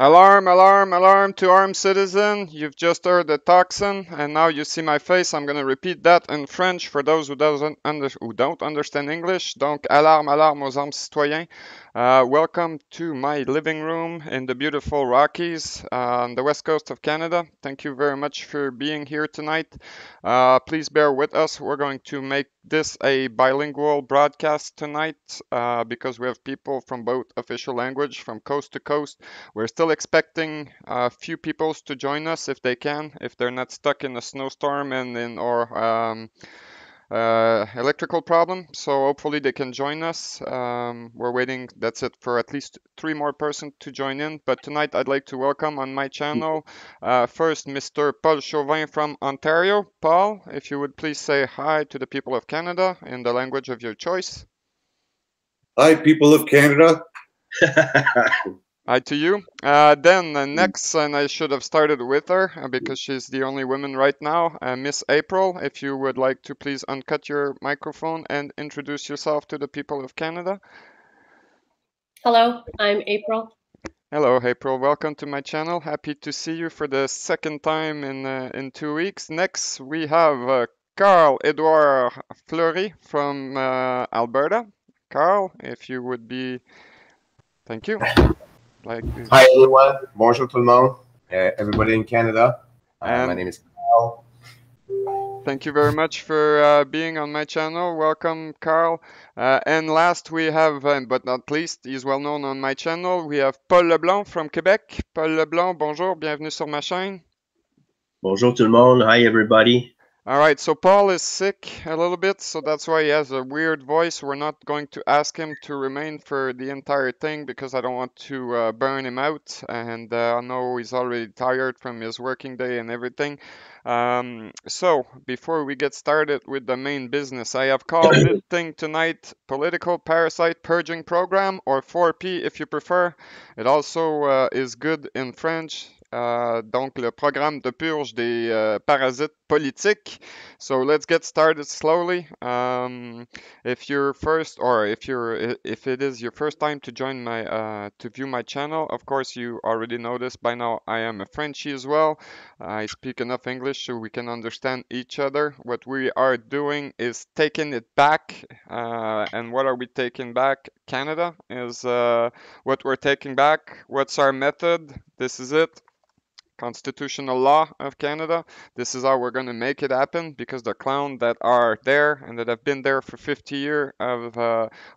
Alarm, alarm, alarm to armed citizen. You've just heard the tocsin, and now you see my face. I'm going to repeat that in French for those who don't understand English. Donc, alarme, alarme aux armes citoyens. Welcome to my living room in the beautiful Rockies on the west coast of Canada. Thank you very much for being here tonight. Please bear with us. We're going to make this a bilingual broadcast tonight because we have people from both official language from coast to coast. We're still expecting a few people to join us if they can, if they're not stuck in a snowstorm and in or electrical problem. So hopefully they can join us. We're waiting, that's it, for at least three more persons to join in. But tonight I'd like to welcome on my channel first Mr. Paul Chauvin from Ontario. Paul, if you would please say hi to the people of Canada in the language of your choice. Hi, people of Canada. Hi to you. Then next, and I should have started with her because she's the only woman right now, Miss April. If you would like to please uncut your microphone and introduce yourself to the people of Canada. Hello, I'm April. Hello, April. Welcome to my channel. Happy to see you for the second time in 2 weeks. Next, we have Carl Edouard Fleury from Alberta. Carl, if you would be, thank you. Hi everyone, bonjour tout le monde, everybody in Canada. My name is Carl. Thank you very much for being on my channel. Welcome, Carl. And last we have, but not least, he's well known on my channel. We have Paul Leblanc from Quebec. Paul Leblanc, bonjour, bienvenue sur ma chaîne. Bonjour tout le monde. Hi everybody. All right, so Paul is sick a little bit, so that's why he has a weird voice. We're not going to ask him to remain for the entire thing because I don't want to burn him out, and I know he's already tired from his working day and everything. So, before we get started with the main business, I have called this thing tonight Political Parasite Purging Program, or 4P if you prefer. It also is good in French. Donc, le programme de purge des parasites politiques. So let's get started slowly. If you're first, or if it is your first time to join my to view my channel, of course you already noticed by now I am a Frenchie as well. I speak enough English so we can understand each other. What we are doing is taking it back. And what are we taking back? Canada is what we're taking back. What's our method? This is it. Constitutional law of Canada. This is how we're going to make it happen because the clowns that are there and that have been there for 50 years of,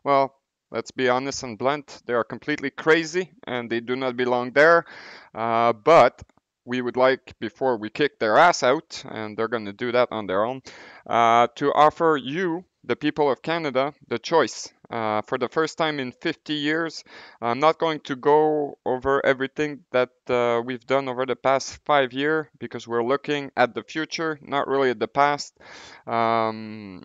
well, let's be honest and blunt, they are completely crazy and they do not belong there. But we would like, before we kick their ass out, and they're going to do that on their own, to offer you, the people of Canada, the choice. For the first time in 50 years, I'm not going to go over everything that we've done over the past 5 years because we're looking at the future, not really at the past. Um,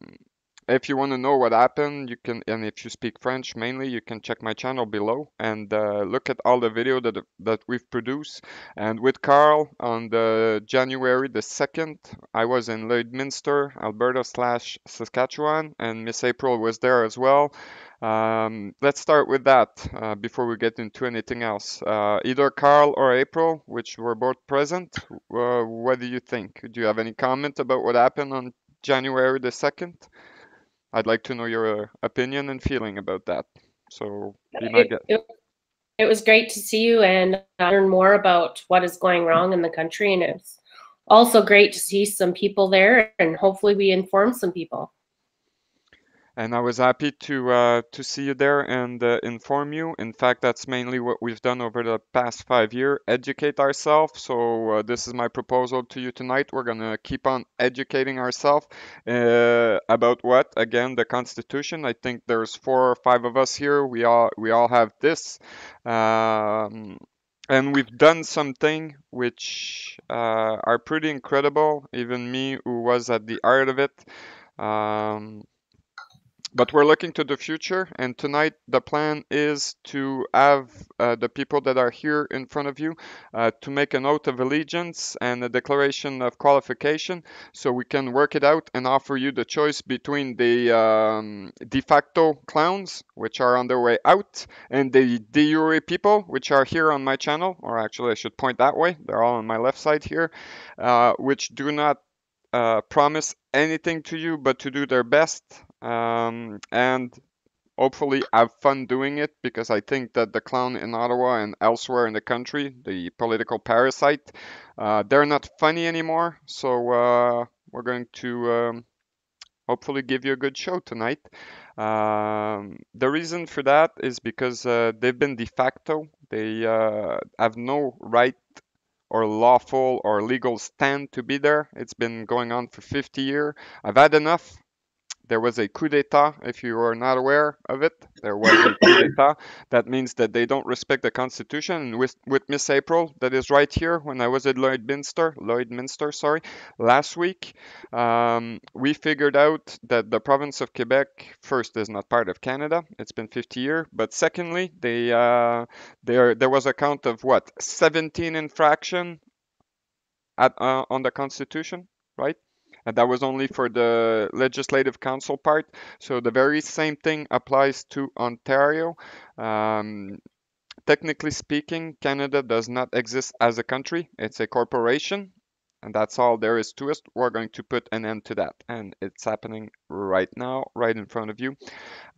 if you want to know what happened, you can, and if you speak French mainly, you can check my channel below and look at all the video that we've produced. And with Carl on the January the 2nd, I was in Lloydminster, Alberta slash Saskatchewan, and Miss April was there as well. Let's start with that before we get into anything else. Either Carl or April, which were both present, what do you think? Do you have any comment about what happened on January the 2nd? I'd like to know your opinion and feeling about that. So be my guest. It was great to see you and learn more about what is going wrong in the country. And it's also great to see some people there, and hopefully we inform some people. And I was happy to see you there and inform you. In fact, that's mainly what we've done over the past 5 years, educate ourselves. So this is my proposal to you tonight. We're gonna keep on educating ourselves about what? Again, the Constitution. I think there's 4 or 5 of us here. We all have this. And we've done something which are pretty incredible. Even me, who was at the heart of it. But we're looking to the future, and tonight the plan is to have the people that are here in front of you to make an oath of allegiance and a declaration of qualification, so we can work it out and offer you the choice between the de facto clowns, which are on their way out, and the de jure people, which are here on my channel, or actually I should point that way, they're all on my left side here, which do not promise anything to you but to do their best and hopefully have fun doing it, because I think that the clown in Ottawa and elsewhere in the country, the political parasite, they're not funny anymore. So we're going to hopefully give you a good show tonight. The reason for that is because they've been de facto. They have no right or lawful or legal stand to be there. It's been going on for 50 years. I've had enough. There was a coup d'etat, if you are not aware of it. There was a coup d'etat. That means that they don't respect the Constitution. And with Miss April, that is right here, when I was at Lloydminster, last week, we figured out that the province of Quebec, first, is not part of Canada. It's been 50 years. But secondly, there was a count of, 17 infraction on the Constitution, right? And that was only for the Legislative Council part. So the very same thing applies to Ontario. Technically speaking, Canada does not exist as a country. It's a corporation. And that's all there is to it. We're going to put an end to that. And it's happening right now, right in front of you.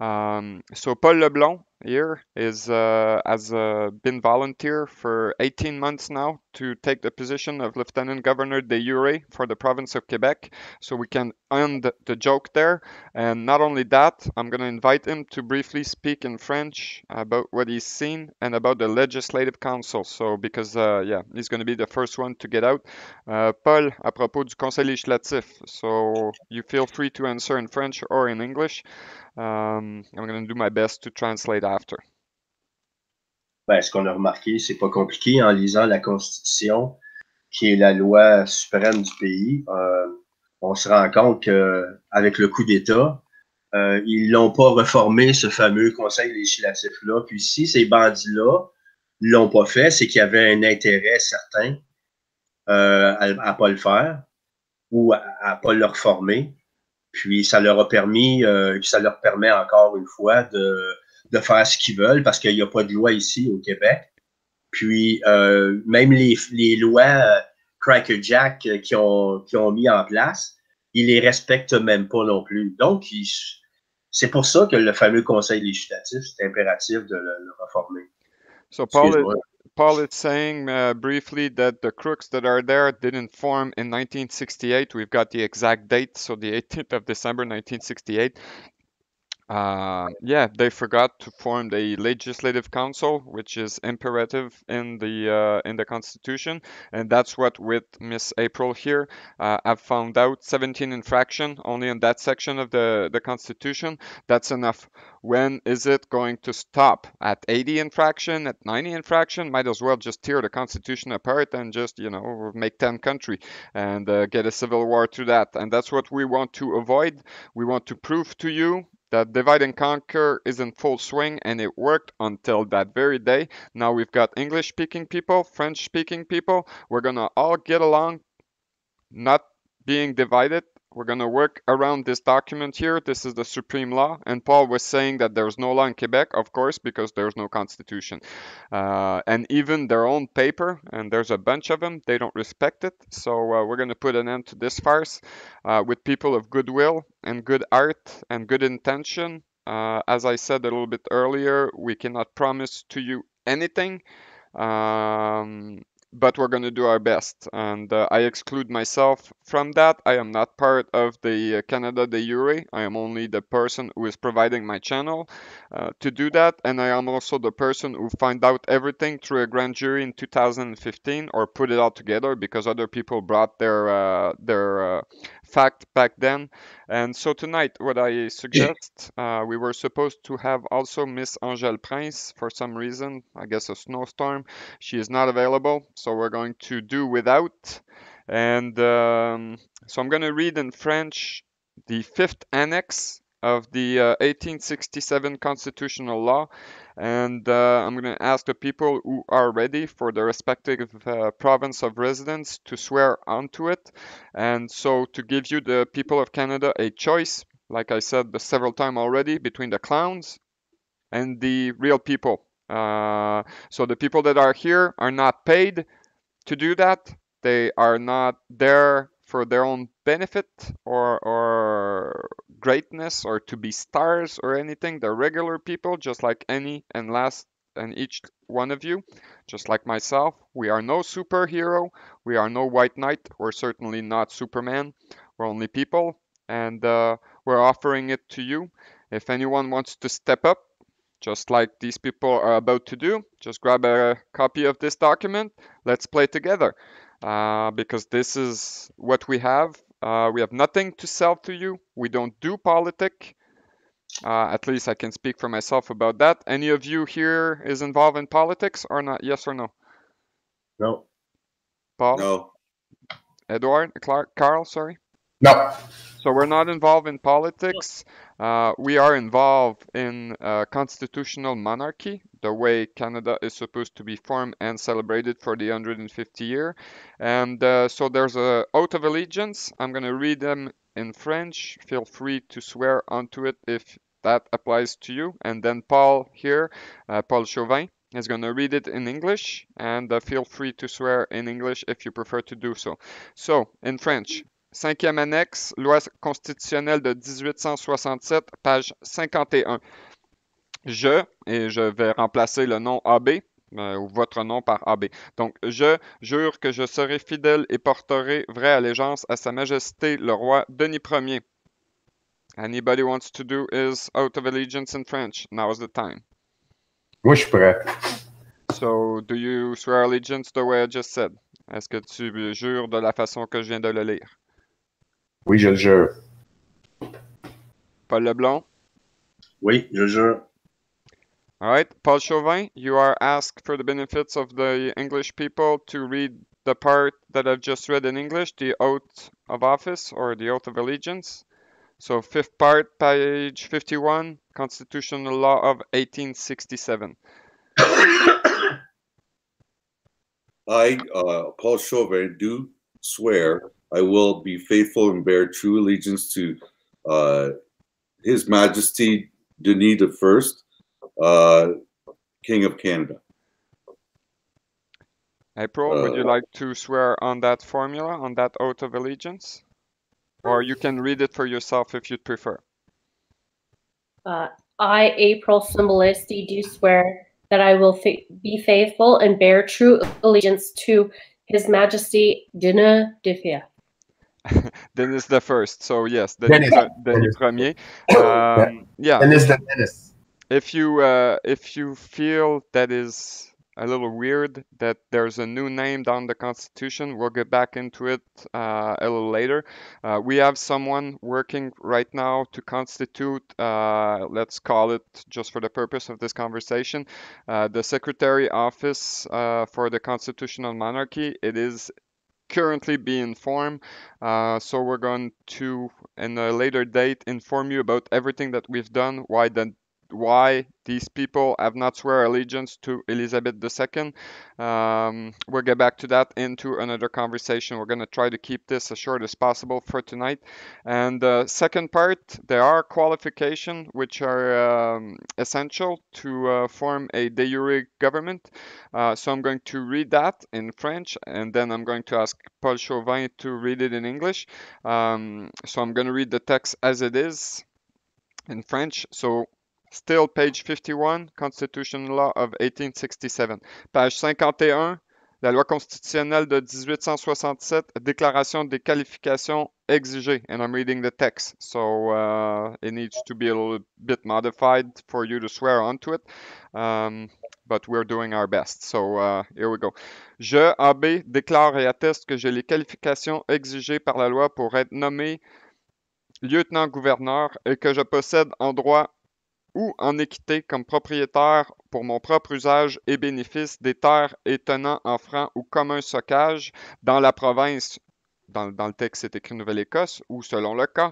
So Paul Leblond here has been volunteer for 18 months now to take the position of Lieutenant Governor de jure for the province of Quebec. So we can end the joke there. And not only that, I'm going to invite him to briefly speak in French about what he's seen and about the Legislative Council. So because, he's going to be the first one to get out. Paul, à propos du Conseil législatif. So you feel free to answer in French or in English. I'm going to do my best to translate after. Ben, ce qu'on a remarqué, c'est pas compliqué en lisant la Constitution, qui est la loi suprême du pays. On se rend compte qu'avec le coup d'État, ils l'ont pas reformé, ce fameux conseil législatif-là. Puis si ces bandits-là l'ont pas fait, c'est qu'il y avait un intérêt certain à pas le faire ou à pas le reformer. Puis ça leur a permis, ça leur permet encore une fois de faire ce qu'ils veulent parce qu'il n'y a pas de loi ici au Québec. Puis même les lois Cracker Jack qui ont mis en place, ils les respectent même pas non plus. Donc, c'est pour ça que le fameux conseil législatif, c'est impératif de le reformer. So Paul is saying briefly that the crooks that are there didn't form in 1968. We've got the exact date, so the 18th of December 1968. They forgot to form the Legislative Council, which is imperative in the Constitution, and that's what with Miss April here I've found out. 17 infraction only in that section of the Constitution. That's enough. When is it going to stop? At 80 infraction? At 90 infraction? Might as well just tear the Constitution apart and just make 10 country and get a civil war through that. And that's what we want to avoid. We want to prove to you that divide and conquer is in full swing, and it worked until that very day. Now we've got English-speaking people, French-speaking people. We're going to all get along, not being divided. We're going to work around this document here. This is the supreme law. And Paul was saying that there's no law in Quebec, of course, because there's no constitution. And even their own paper, and there's a bunch of them, they don't respect it. So we're going to put an end to this farce with people of goodwill and good art and good intention. As I said a little bit earlier, we cannot promise to you anything. But we're going to do our best, and I exclude myself from that. I am not part of the Canada de jure. I am only the person who is providing my channel to do that, and I am also the person who found out everything through a grand jury in 2015, or put it all together because other people brought their fact back then. And so tonight, what I suggest, we were supposed to have also Miss Angèle Prince for some reason, I guess a snowstorm. She is not available, so we're going to do without. And so I'm going to read in French the 5th annex of the 1867 constitutional law, and I'm going to ask the people who are ready for the respective province of residence to swear onto it. And so to give you, the people of Canada, a choice, like I said several times already, between the clowns and the real people. So the people that are here are not paid to do that. They are not there for their own benefit or greatness or to be stars or anything. They're regular people, just like any and last and each one of you, just like myself. We are no superhero. We are no white knight. We're certainly not Superman. We're only people, and we're offering it to you. If anyone wants to step up, just like these people are about to do, just grab a copy of this document. Let's play together, because this is what we have. We have nothing to sell to you. We don't do politics. At least I can speak for myself about that. Any of you here is involved in politics or not? Yes or no? No. Paul? No. Edward? Carl, sorry? No. So we're not involved in politics. We are involved in constitutional monarchy, the way Canada is supposed to be formed and celebrated for the 150 year. And so there's a oath of allegiance. I'm going to read them in French. Feel free to swear onto it if that applies to you. And then Paul here, Paul Chauvin, is going to read it in English. And feel free to swear in English if you prefer to do so. So, in French. Cinquième annexe, loi constitutionnelle de 1867, page 51. Et je vais remplacer le nom AB, ou votre nom par AB. Donc, je jure que je serai fidèle et porterai vraie allégeance à Sa Majesté le roi Denis Ier. Anybody wants to do his oath of allegiance in French? Now is the time. Moi, je suis prêt. So, do you swear allegiance the way I just said? Est-ce que tu jures de la façon que je viens de le lire? Oui, je le jure. Paul Leblond? Oui, je jure. All right, Paul Chauvin, you are asked for the benefits of the English people to read the part that I've just read in English, the oath of office or the oath of allegiance. So fifth part, page 51, Constitutional Law of 1867. I, Paul Chauvin, do swear I will be faithful and bear true allegiance to His Majesty Denis I, King of Canada. April, would you like to swear on that formula, on that oath of allegiance? Or you can read it for yourself if you'd prefer. I, April Symbolesti, do swear that I will be faithful and bear true allegiance to His Majesty Denis I. Denis the First. So yes, Denis Premier. Yeah. Denis the Menace. If you feel that is a little weird that there's a new name down the Constitution, we'll get back into it a little later. We have someone working right now to constitute, let's call it, just for the purpose of this conversation, the Secretary Office for the Constitutional Monarchy. It is currently being formed, so we're going to, in a later date, inform you about everything that we've done, why these people have not swear allegiance to Elizabeth II. We'll get back to that into another conversation. We're going to try to keep this as short as possible for tonight. And the second part, there are qualifications which are essential to form a de jure government. So I'm going to read that in French, and then I'm going to ask Paul Chauvin to read it in English. So I'm going to read the text as it is in French. So still page 51, Constitutional Law of 1867. Page 51, la loi constitutionnelle de 1867, déclaration des qualifications exigées. And I'm reading the text, so it needs to be a little bit modified for you to swear onto it. But we're doing our best. So here we go. Je, AB, déclare et atteste que j'ai les qualifications exigées par la loi pour être nommé lieutenant-gouverneur et que je possède en droit ou en équité comme propriétaire pour mon propre usage et bénéfice des terres et tenant en franc ou commun stockage dans la province, dans le texte c'est écrit Nouvelle-Écosse, ou selon le cas,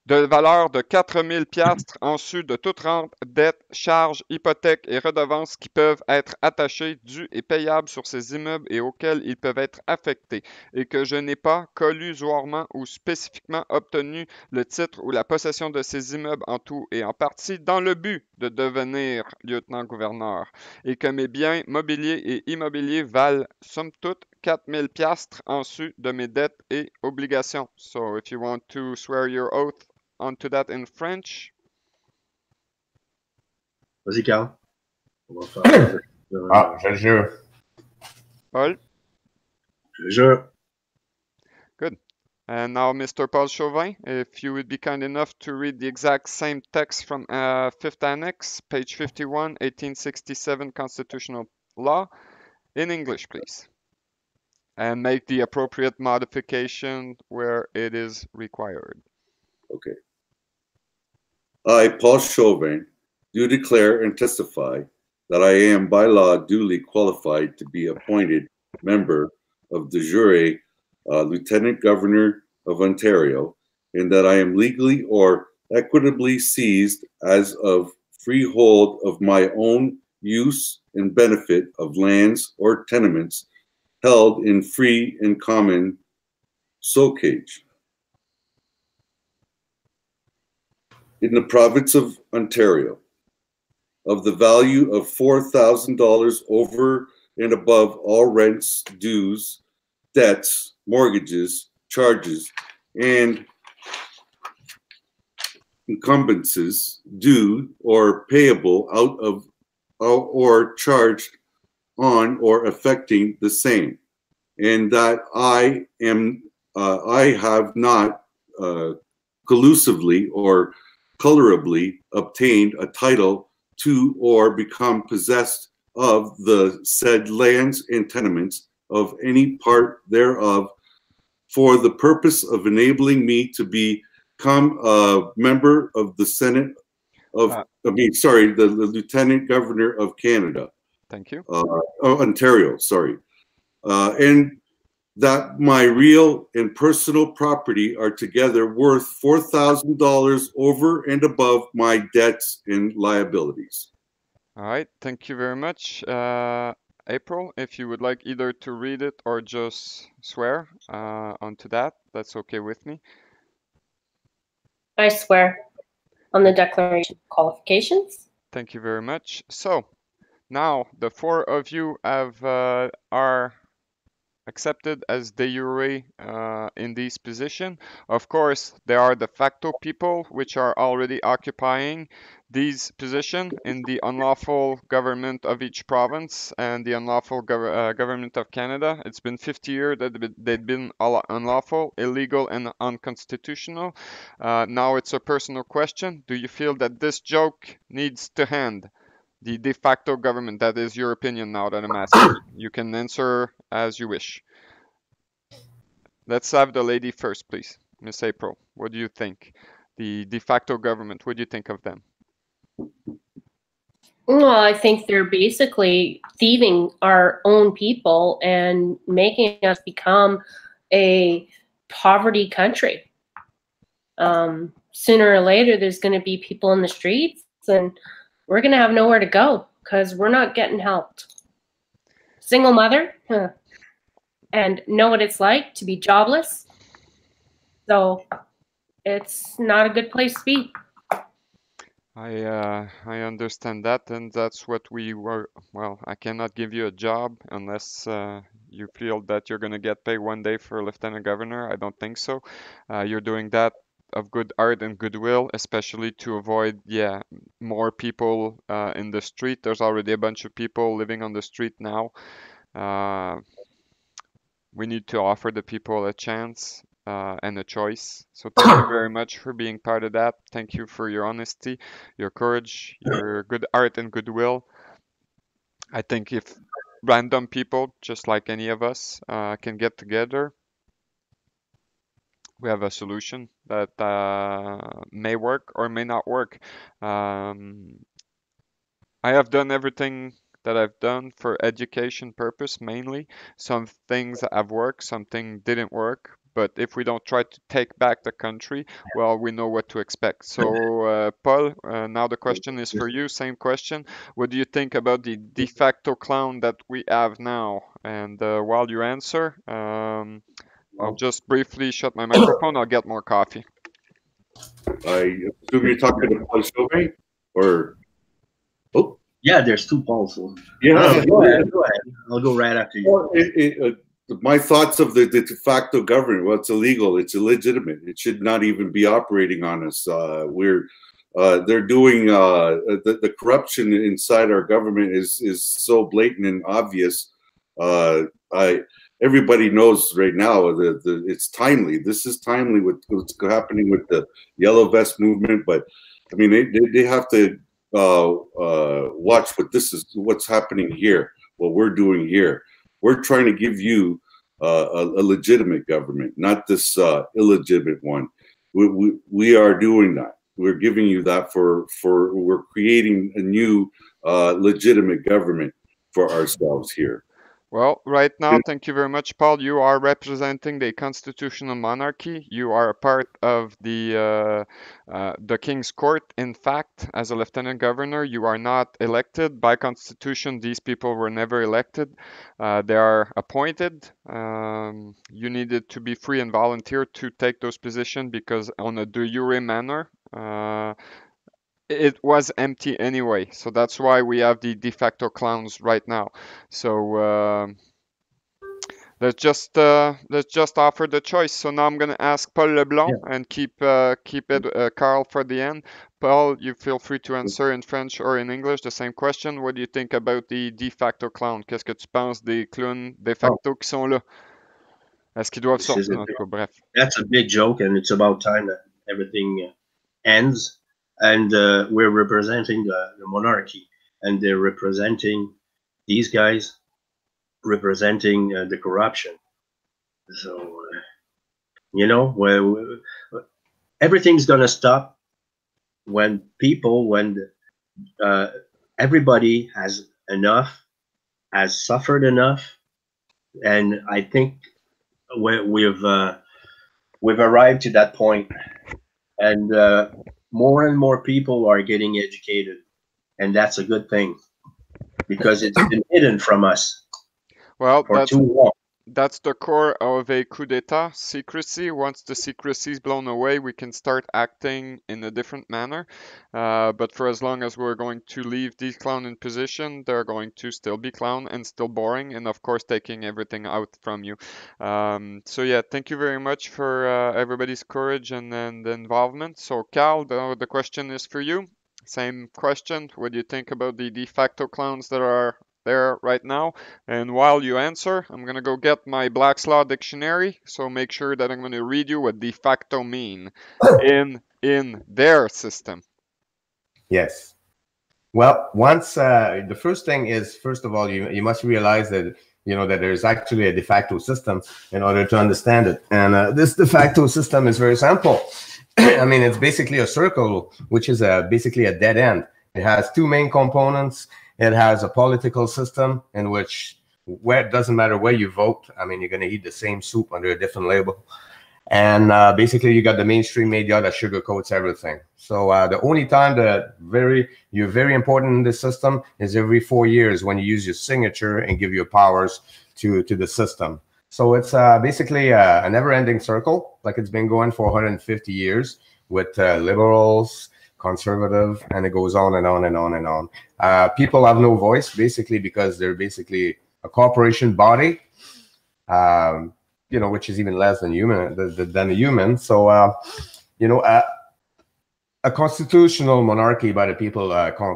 de valeur de 4000 piastres en sus de toute rente, dette, charges, hypothèques et redevances qui peuvent être attachées, dues et payables sur ces immeubles et auxquels ils peuvent être affectés, et que je n'ai pas, collusoirement ou spécifiquement obtenu le titre ou la possession de ces immeubles en tout et en partie dans le but de devenir lieutenant-gouverneur, et que mes biens mobiliers et immobiliers valent, somme toute, 4000 piastres en sus de mes dettes et obligations. So if you want to swear your oath onto that in French. Vas-y, Carl. On va faire. Ah, je le jure. Paul? Je jure. Good. And now, Mr. Paul Chauvin, if you would be kind enough to read the exact same text from Fifth Annex, page 51, 1867 Constitutional Law, in English, please. And make the appropriate modification where it is required. Okay. I, Paul Chauvin, do declare and testify that I am by law duly qualified to be appointed member of the jury, Lieutenant Governor of Ontario, and that I am legally or equitably seized as of freehold of my own use and benefit of lands or tenements held in free and common socage in the province of Ontario, of the value of $4,000 over and above all rents, dues, debts, mortgages, charges, and encumbrances due or payable out of or charged on or affecting the same, and that I have not collusively or colorably obtained a title to or become possessed of the said lands and tenements of any part thereof for the purpose of enabling me to become a member of the Senate of, the Lieutenant Governor of Canada. Thank you. Ontario, sorry. And that my real and personal property are together worth $4,000 over and above my debts and liabilities. All right, thank you very much. April, if you would like either to read it or just swear onto that, that's okay with me. I swear on the Declaration of Qualifications. Thank you very much. So now the four of you are accepted as de jure in this position. Of course, there are de facto people which are already occupying these positions in the unlawful government of each province and the unlawful government of Canada. It's been 50 years that they've been unlawful, illegal, and unconstitutional. Now it's a personal question. Do you feel that this joke needs to end? The de facto government, that is your opinion now that I'm asking. You can answer as you wish. Let's have the lady first, please. Miss April, what do you think? The de facto government, what do you think of them? Well, I think they're basically thieving our own people and making us become a poverty country. Sooner or later, there's going to be people in the streets and we're going to have nowhere to go because we're not getting helped. Single mother, and know what it's like to be jobless. So it's not a good place to be. I understand that, and that's what we were. Well, I cannot give you a job unless you feel that you're going to get paid one day for lieutenant governor. I don't think so. You're doing that of good art and goodwill, especially to avoid, more people in the street. There's already a bunch of people living on the street now. We need to offer the people a chance and a choice. So thank you very much for being part of that. Thank you for your honesty, your courage, your good art and goodwill. I think if random people, just like any of us, can get together, we have a solution that may work or may not work. I have done everything that I've done for education purpose mainly. Some things have worked, some things didn't work, but if we don't try to take back the country, well, we know what to expect. So, Paul, now the question is for you. Same question. What do you think about the de facto clown that we have now? And while you answer, I'll just briefly shut my microphone. I'll get more coffee. I assume you're talking to Paul Chauvin, or yeah, there's two Pauls. So. Yeah, go ahead. I'll go right after you. Well, my thoughts of the de facto government. Well, it's illegal. It's illegitimate. It should not even be operating on us. They're doing the corruption inside our government is so blatant and obvious. Everybody knows right now it's timely. This is timely with what's happening with the Yellow Vest movement. But I mean, they have to watch what's happening here. What we're doing here. We're trying to give you a legitimate government, not this illegitimate one. We are doing that. We're giving you that we're creating a new legitimate government for ourselves here. Well, right now, thank you very much, Paul. You are representing the constitutional monarchy. You are a part of the King's Court. In fact, as a lieutenant governor, you are not elected by constitution. These people were never elected. They are appointed. You needed to be free and volunteer to take those positions because on a de jure manner, it was empty anyway, so that's why we have the de facto clowns right now. So let's just offer the choice. So now I'm gonna ask Paul Leblanc and keep it Carl for the end. Paul, you feel free to answer in French or in English the same question. What do you think about the de facto clown? Qu'est-ce que tu penses des clowns de facto qui sont là? Est-ce qu'ils doivent sortir? En tout cas, bref. That's a big joke, and it's about time that everything ends. And we're representing the monarchy, and they're representing these guys, representing the corruption. So, everything's gonna stop when everybody has enough, has suffered enough, and I think we've arrived to that point, and more and more people are getting educated, and that's a good thing because it's been hidden from us for too long. That's the core of a coup d'etat, secrecy. Once the secrecy is blown away, we can start acting in a different manner. But for as long as we're going to leave these clowns in position, they're going to still be clown and still boring, and of course taking everything out from you. So yeah, thank you very much for everybody's courage and the involvement. So Carl, the question is for you. Same question. What do you think about the de facto clowns that are there right now? And while you answer, I'm gonna go get my Black's Law dictionary, so make sure that I'm gonna read you what de facto mean in their system. Yes. Well, once the first thing is, first of all, you must realize that that there's actually a de facto system in order to understand it. And this de facto system is very simple. I mean, it's basically a circle, which is basically a dead end. It has two main components. It has a political system in which where it doesn't matter where you vote. I mean, you're going to eat the same soup under a different label. And basically, you got the mainstream media that sugarcoats everything. So the only time that you're very important in the system is every 4 years when you use your signature and give your powers to the system. So it's basically a never-ending circle, like it's been going for 150 years with liberals, conservative, and it goes on and on and on and on. People have no voice, basically, because they're basically a corporation body, which is even less than a human. So, a constitutional monarchy by the people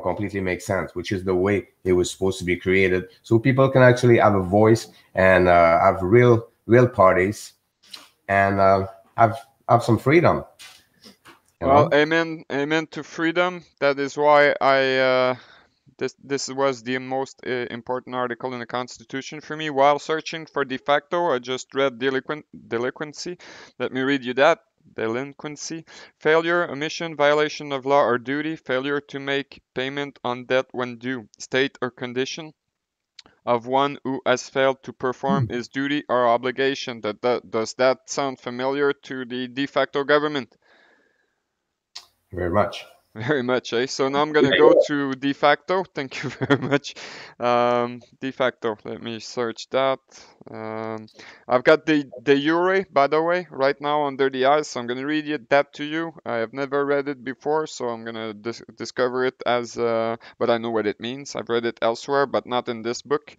completely makes sense, which is the way it was supposed to be created, so people can actually have a voice and have real parties and have some freedom. Well, amen to freedom. That is why this was the most important article in the Constitution for me. While searching for de facto, I just read delinquency. Let me read you that. Delinquency: failure, omission, violation of law or duty, failure to make payment on debt when due, state or condition of one who has failed to perform his duty or obligation. Does that sound familiar to the de facto government? Very much. Very much, eh? So now I'm going to go to de facto. Thank you very much. De facto, let me search that. I've got the de jure, by the way, right now under the eyes. So I'm going to read that to you. I have never read it before, so I'm going to discover it as, but I know what it means. I've read it elsewhere, but not in this book.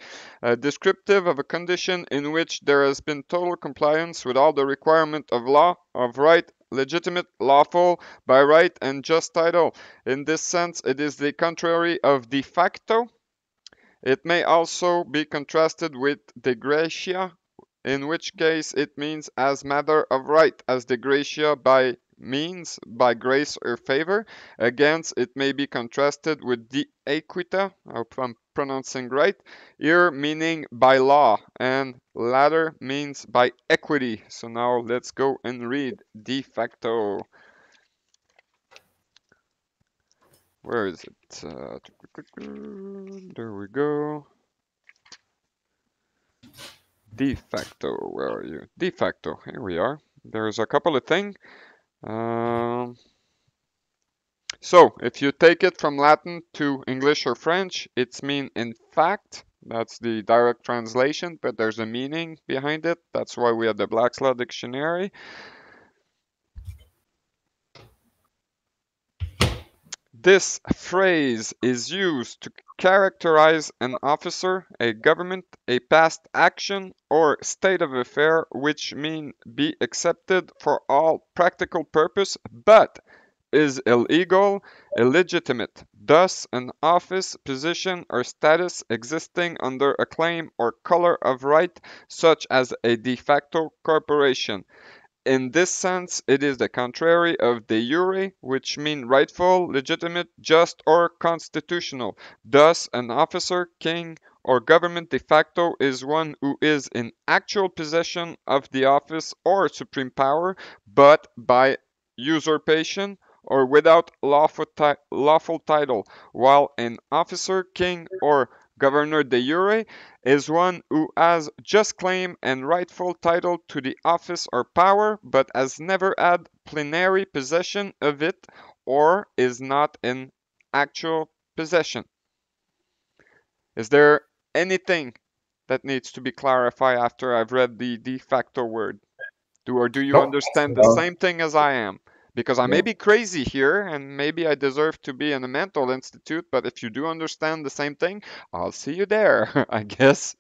Descriptive of a condition in which there has been total compliance with all the requirement of law, of right, legitimate, lawful, by right, and just title. In this sense, it is the contrary of de facto. It may also be contrasted with de gratia, in which case it means as matter of right, as de gratia by means by grace or favor. Against, it may be contrasted with de equita, I hope I'm pronouncing right, here meaning by law, and latter means by equity. So now let's go and read de facto. Where is it? There we go. De facto, where are you? De facto, here we are. There's a couple of things. So, if you take it from Latin to English or French, it's mean in fact. That's the direct translation, but there's a meaning behind it. That's why we have the Black's Law Dictionary. This phrase is used to characterize an officer, a government, a past action, or state of affair which mean be accepted for all practical purpose, but is illegal, illegitimate, thus an office, position, or status existing under a claim or color of right, such as a de facto corporation. In this sense, it is the contrary of de jure, which mean rightful, legitimate, just, or constitutional. Thus, an officer, king, or government de facto is one who is in actual possession of the office or supreme power, but by usurpation or without lawful title, while an officer, king, or governor de jure is one who has just claim and rightful title to the office or power, but has never had plenary possession of it or is not in actual possession. Is there anything that needs to be clarified after I've read the de facto word? Do you Nope. understand the same thing as I am? Because I may be crazy here and maybe I deserve to be in a mental institute, but if you do understand the same thing, I'll see you there, I guess.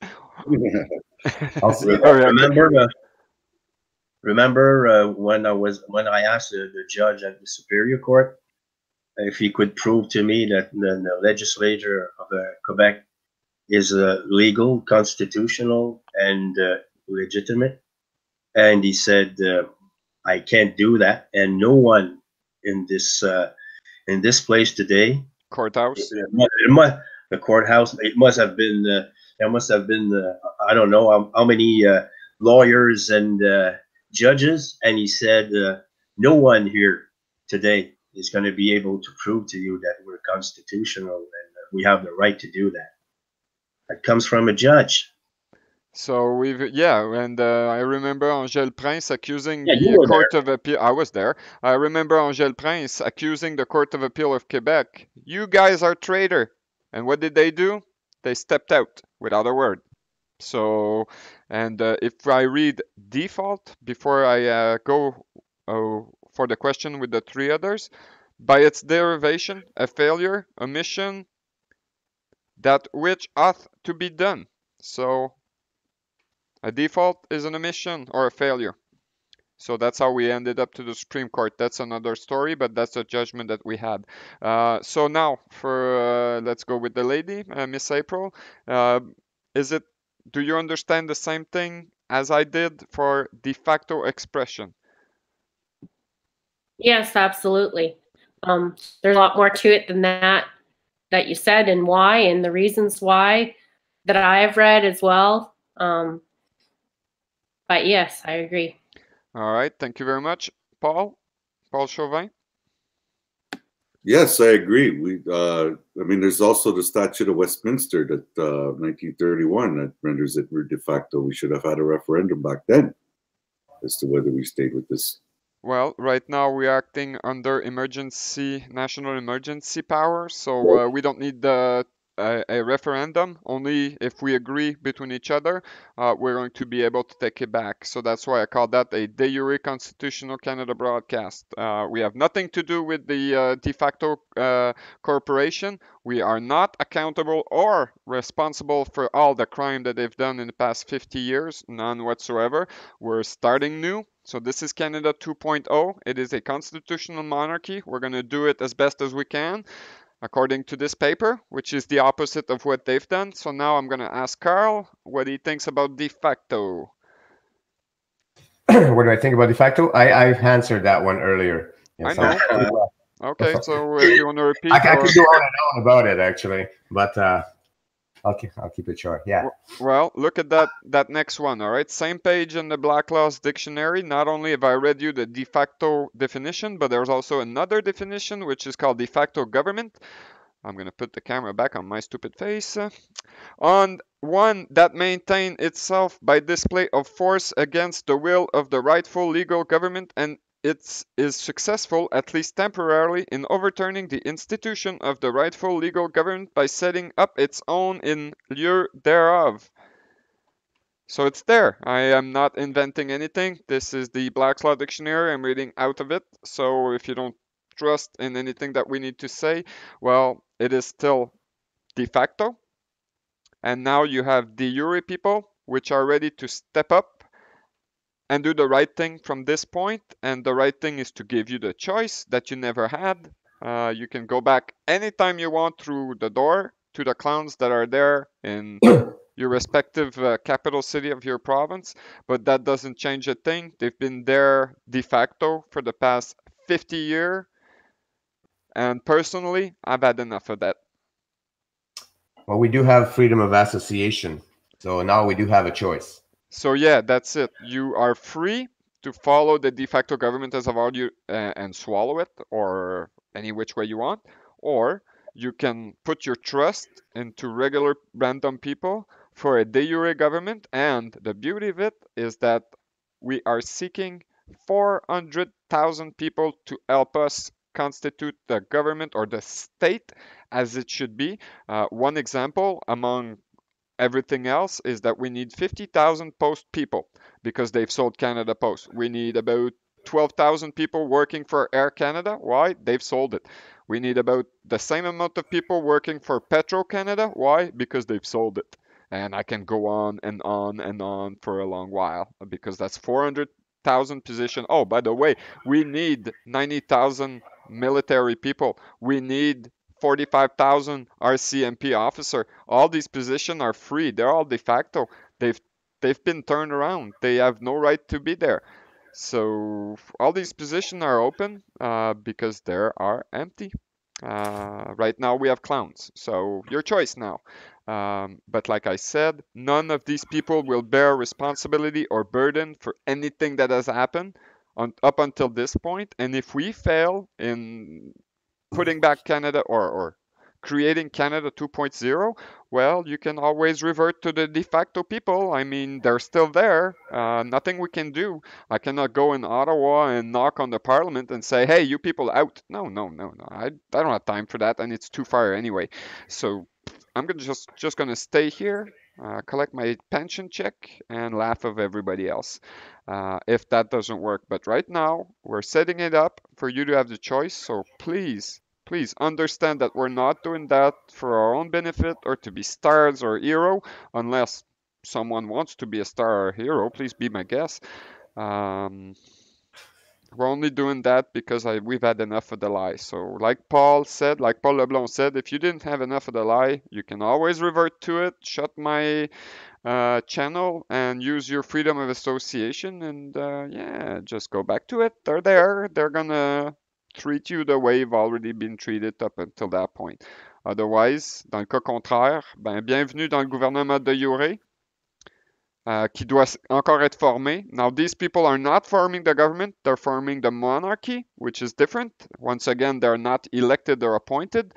I'll see. Remember when I asked the judge at the Superior Court if he could prove to me that the legislature of Quebec is legal, constitutional, and legitimate, and he said I can't do that, and no one in this place today, Courthouse, the courthouse, it must have been there must have been I don't know how many lawyers and judges, and he said no one here today is going to be able to prove to you that we're constitutional and we have the right to do that. That comes from a judge. So and I remember Angèle Prince accusing the Court of Appeal. I was there. I remember Angèle Prince accusing the Court of Appeal of Quebec. You guys are traitor. And what did they do? They stepped out without a word. So, and if I read default before I go for the question with the three others, by its derivation, a failure, omission, that which ought to be done. So, a default is an omission or a failure. So that's how we ended up to the Supreme Court. That's another story, but that's a judgment that we had. So now, let's go with the lady, Miss April. Do you understand the same thing as I did for de facto expression? Yes, absolutely. There's a lot more to it than that you said, and why, and the reasons why that I've read as well. But yes, I agree. All right, thank you very much. Paul Chauvin? Yes, I agree. I mean, there's also the Statute of Westminster that 1931 that renders it de facto. We should have had a referendum back then as to whether we stayed with this. Well, right now we're acting under national emergency power, so we don't need a referendum. Only if we agree between each other, we're going to be able to take it back. So that's why I call that a de jure constitutional Canada broadcast. We have nothing to do with the de facto corporation. We are not accountable or responsible for all the crime that they've done in the past 50 years, none whatsoever. We're starting new. So this is Canada 2.0. It is a constitutional monarchy. We're going to do it as best as we can, according to this paper, which is the opposite of what they've done. So now I'm going to ask Carl what he thinks about de facto. What do I think about de facto? I answered that one earlier. Yes, I know. Okay, so if you want to repeat. I could go on and on about it, actually, but I'll keep it short. Yeah. Well, look at that next one. All right, same page in the Black Laws Dictionary. Not only have I read you the de facto definition, but there's also another definition which is called de facto government. I'm gonna put the camera back on my stupid face. On one that maintain itself by display of force against the will of the rightful legal government and it is successful, at least temporarily, in overturning the institution of the rightful legal government by setting up its own in lieu thereof. So it's there. I am not inventing anything. This is the Black's Law Dictionary. I'm reading out of it. So if you don't trust in anything that we need to say, well, it is still de facto. And now you have de jure people, which are ready to step up and do the right thing from this point. And the right thing is to give you the choice that you never had. You can go back anytime you want through the door to the clowns that are there in your respective capital city of your province, but that doesn't change a thing. They've been there de facto for the past 50 years, and personally, I've had enough of that. Well, we do have freedom of association, so now we do have a choice. So yeah, that's it. You are free to follow the de facto government as I've argued and swallow it, or any which way you want, or you can put your trust into regular random people for a de jure government. And the beauty of it is that we are seeking 400,000 people to help us constitute the government or the state as it should be. One example among everything else is that we need 50,000 post people because they've sold Canada Post. We need about 12,000 people working for Air Canada. Why? They've sold it. We need about the same amount of people working for Petro-Canada. Why? Because they've sold it. And I can go on and on and on for a long while because that's 400,000 positions. Oh, by the way, we need 90,000 military people. We need 45,000 RCMP officer. All these positions are free. They're all de facto. They've been turned around. They have no right to be there. So all these positions are open because they are empty. Right now we have clowns. So your choice now. But like I said, none of these people will bear responsibility or burden for anything that has happened up until this point. And if we fail in putting back Canada or creating Canada 2.0, well, you can always revert to the de facto people. I mean, they're still there. Nothing we can do. I cannot go in Ottawa and knock on the parliament and say, hey, you people out. No. I don't have time for that, and it's too far anyway. So I'm just going to stay here, collect my pension check, and laugh of everybody else if that doesn't work. But right now, we're setting it up for you to have the choice. So please understand that we're not doing that for our own benefit or to be stars or hero, unless someone wants to be a star or a hero. Please be my guest. We're only doing that because we've had enough of the lie. So like Paul Leblanc said, if you didn't have enough of the lie, you can always revert to it, shut my channel, and use your freedom of association, and yeah, just go back to it. They're there. They're gonna treat you the way you've already been treated up until that point. Otherwise, dans le cas contraire, bienvenue dans le gouvernement de jure. qui doit encore être formé. Now, these people are not forming the government, they're forming the monarchy, which is different. Once again, they're not elected or appointed.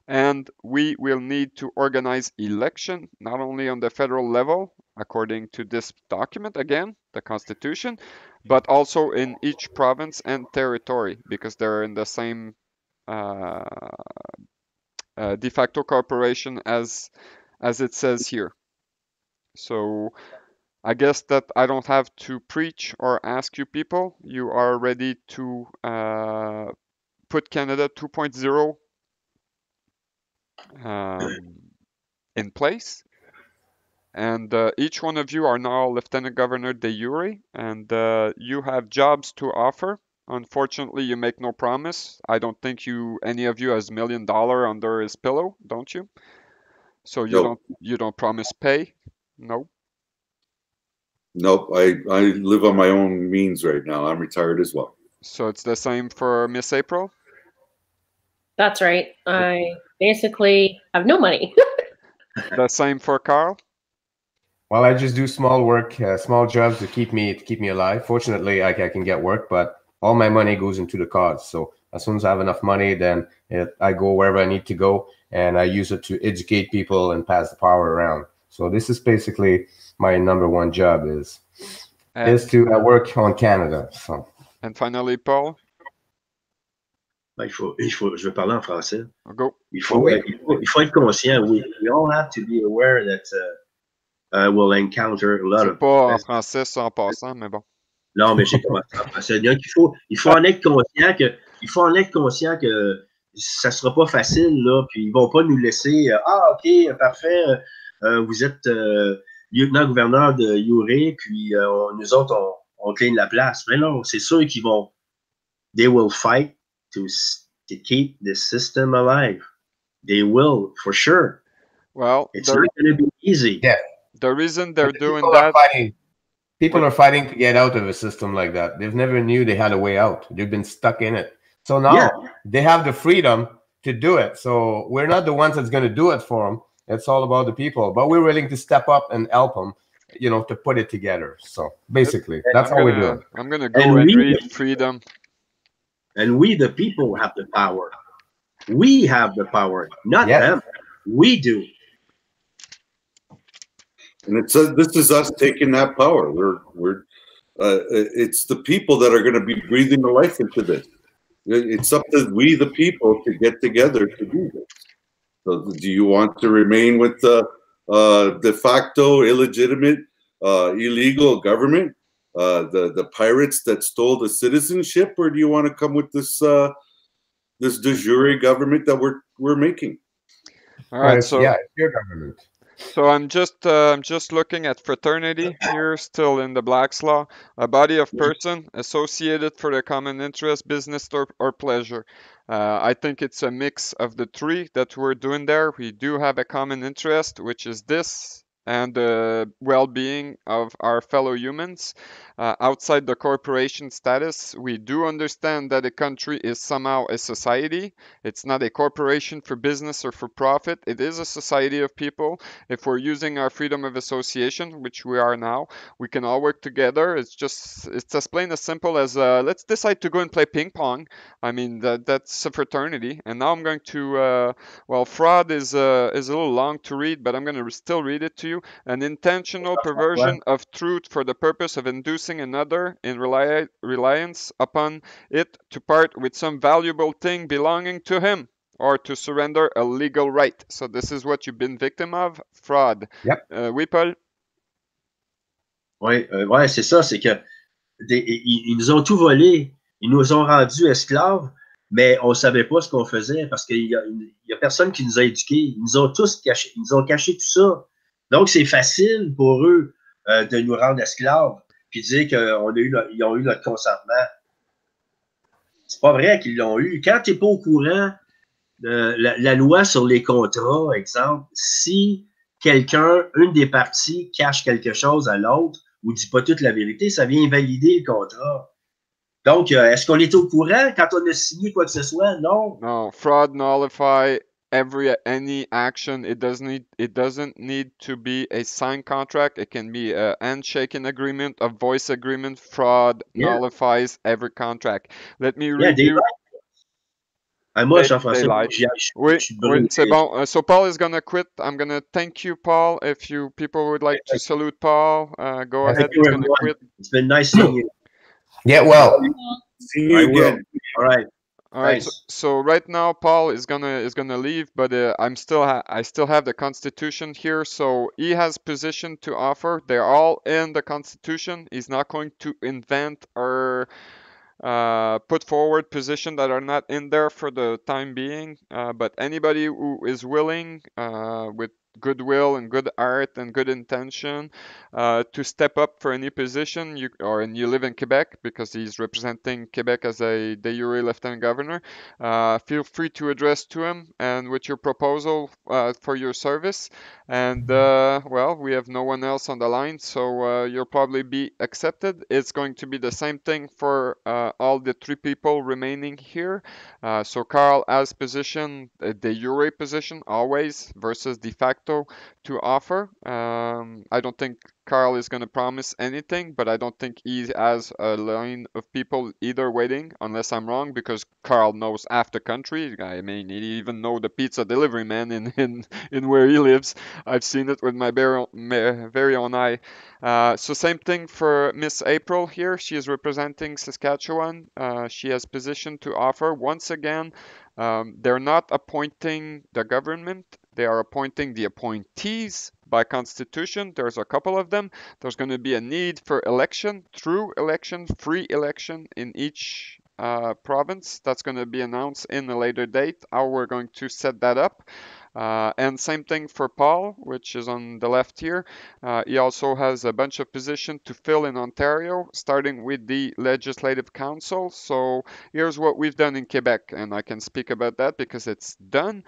And we will need to organize election, not only on the federal level, according to this document, again, the Constitution, but also in each province and territory, because they're in the same de facto corporation as it says here. So I guess that I don't have to preach or ask you people. You are ready to put Canada 2.0 in place. And each one of you are now Lieutenant Governor de jure, and you have jobs to offer. Unfortunately, you make no promise. I don't think any of you has $1 million under his pillow, don't you? So you don't promise pay? No. Nope. I live on my own means right now. I'm retired as well. So it's the same for Miss April? That's right. I basically have no money. The same for Carl? Well, I just do small work, small jobs to keep me alive. Fortunately, I can get work, but all my money goes into the cause. So as soon as I have enough money, then I go wherever I need to go, and I use it to educate people and pass the power around. So this is basically my #1 job is to work on Canada. So. And finally, Paul? Ben, je vais parler en français. Go. Il faut être conscient. We all have to be aware that we'll encounter a lot of... C'est pas en français ça en passant, mais bon. Non, mais j'ai commencé en français. Donc, il faut en être conscient que ça sera pas facile, là, puis ils vont pas nous laisser OK, parfait, vous êtes lieutenant-gouverneur de jure, puis nous autres, on clean la place. Mais non, c'est sûr qu'ils vont... They will fight to keep the system alive. They will, for sure. Well, it's not going to be easy. Yeah. The reason they're doing that... People are fighting to get out of a system like that. They've never knew they had a way out. They've been stuck in it. So now they have the freedom to do it. So we're not the ones that's going to do it for them. It's all about the people. But we're willing to step up and help them, you know, to put it together. So basically, that's how we do it. I'm going to go and read freedom. And we, the people, have the power. We have the power, not them. We do. And this is us taking that power. It's the people that are going to be breathing the life into this. It's up to we, the people, to get together to do this. So, do you want to remain with the de facto, illegitimate, illegal government, the pirates that stole the citizenship, or do you want to come with this this de jure government that we're making? All right, so it's your government. So I'm just looking at fraternity here, still in the Black's Law, a body of person associated for the common interest, business or pleasure. I think it's a mix of the three that we're doing there. We do have a common interest, which is this, and the well-being of our fellow humans. Outside the corporation status, we do understand that a country is somehow a society. It's not a corporation for business or for profit. It is a society of people. If we're using our freedom of association, which we are now, we can all work together. It's as plain as simple as let's decide to go and play ping pong. I mean, that's a fraternity. And now I'm going to, well, fraud is a little long to read, but I'm going to still read it to you. An intentional perversion of truth for the purpose of inducing another in reliance upon it to part with some valuable thing belonging to him or to surrender a legal right. So this is what you've been victim of, fraud. Yep. Oui, Paul? Oui, c'est ça, c'est que ils nous ont tout volé, ils nous ont rendus esclaves, mais on ne savait pas ce qu'on faisait parce qu'il y a personne qui nous a éduqués. Ils nous ont tous caché, ils nous ont caché tout ça. Donc, c'est facile pour eux de nous rendre esclaves puis dire qu'ils ont eu notre consentement. C'est pas vrai qu'ils l'ont eu. Quand tu n'es pas au courant de la loi sur les contrats, exemple, si quelqu'un, une des parties, cache quelque chose à l'autre ou ne dit pas toute la vérité, ça vient invalider le contrat. Donc, est-ce qu'on est au courant quand on a signé quoi que ce soit? Non. No, fraud nullify any action. It doesn't need to be a signed contract. It can be a handshaking agreement, a voice agreement. Fraud nullifies every contract. Let me read des you. moi, They Jean-François, lied. je Oui, suis oui, brûlé. c'est bon. So Paul is gonna quit. I'm gonna thank you, Paul. If you people would like to salute Paul, go Yes. ahead. Thank you, He's gonna everyone. quit. It's been nice seeing you. Yeah, well, See you I will. again. All right. All right, Thanks. so right now Paul is gonna leave, but I still have the Constitution here, so he has position to offer. They're all in the Constitution. He's not going to invent or put forward position that are not in there for the time being. But anybody who is willing, with goodwill and good art and good intention, to step up for any position, and you live in Quebec because he's representing Quebec as a de jure lieutenant governor, feel free to address to him and with your proposal for your service. And well, we have no one else on the line, so you'll probably be accepted. It's going to be the same thing for all the three people remaining here. So Carl has position, de jure position always versus de facto to offer. I don't think Carl is going to promise anything, but I don't think he has a line of people either waiting, unless I'm wrong, because Carl knows half the country. I mean, he even know the pizza delivery man in where he lives. I've seen it with my very own eye. So same thing for Miss April here. She is representing Saskatchewan. She has position to offer. Once again, they're not appointing the government. They are appointing the appointees by constitution. There's a couple of them. There's going to be a need for election, true election, free election in each province. That's going to be announced in a later date, how we're going to set that up. And same thing for Paul, which is on the left here. He also has a bunch of positions to fill in Ontario, starting with the Legislative Council. So here's what we've done in Quebec, and I can speak about that because it's done.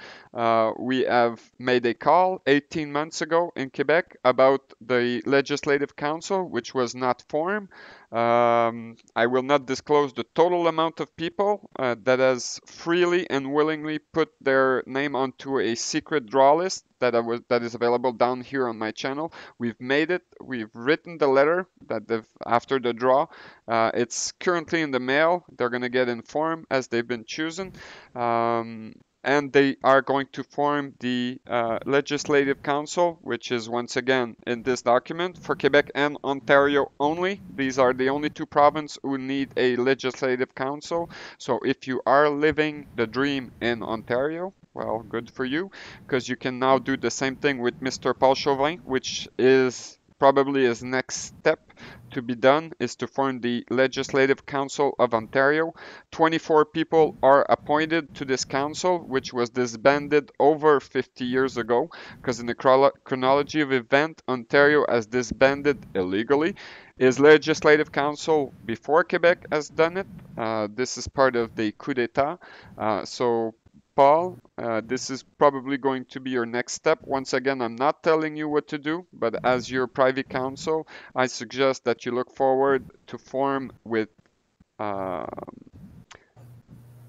We have made a call 18 months ago in Quebec about the Legislative Council, which was not formed. I will not disclose the total amount of people that has freely and willingly put their name onto a secret draw list that is available down here on my channel. We've made it. We've written the letter that after the draw. It's currently in the mail. They're gonna get informed as they've been chosen. And they are going to form the Legislative Council, which is once again in this document for Quebec and Ontario only. These are the only two provinces who need a Legislative Council. So if you are living the dream in Ontario, well, good for you, because you can now do the same thing with Mr. Paul Chauvin, which is probably his next step to be done, is to form the Legislative Council of Ontario. 24 people are appointed to this council, which was disbanded over 50 years ago, because in the chronology of event, Ontario has disbanded illegally. His Legislative Council before Quebec has done it. This is part of the coup d'etat. So Paul, this is probably going to be your next step. Once again, I'm not telling you what to do, but as your private counsel, I suggest that you look forward to form with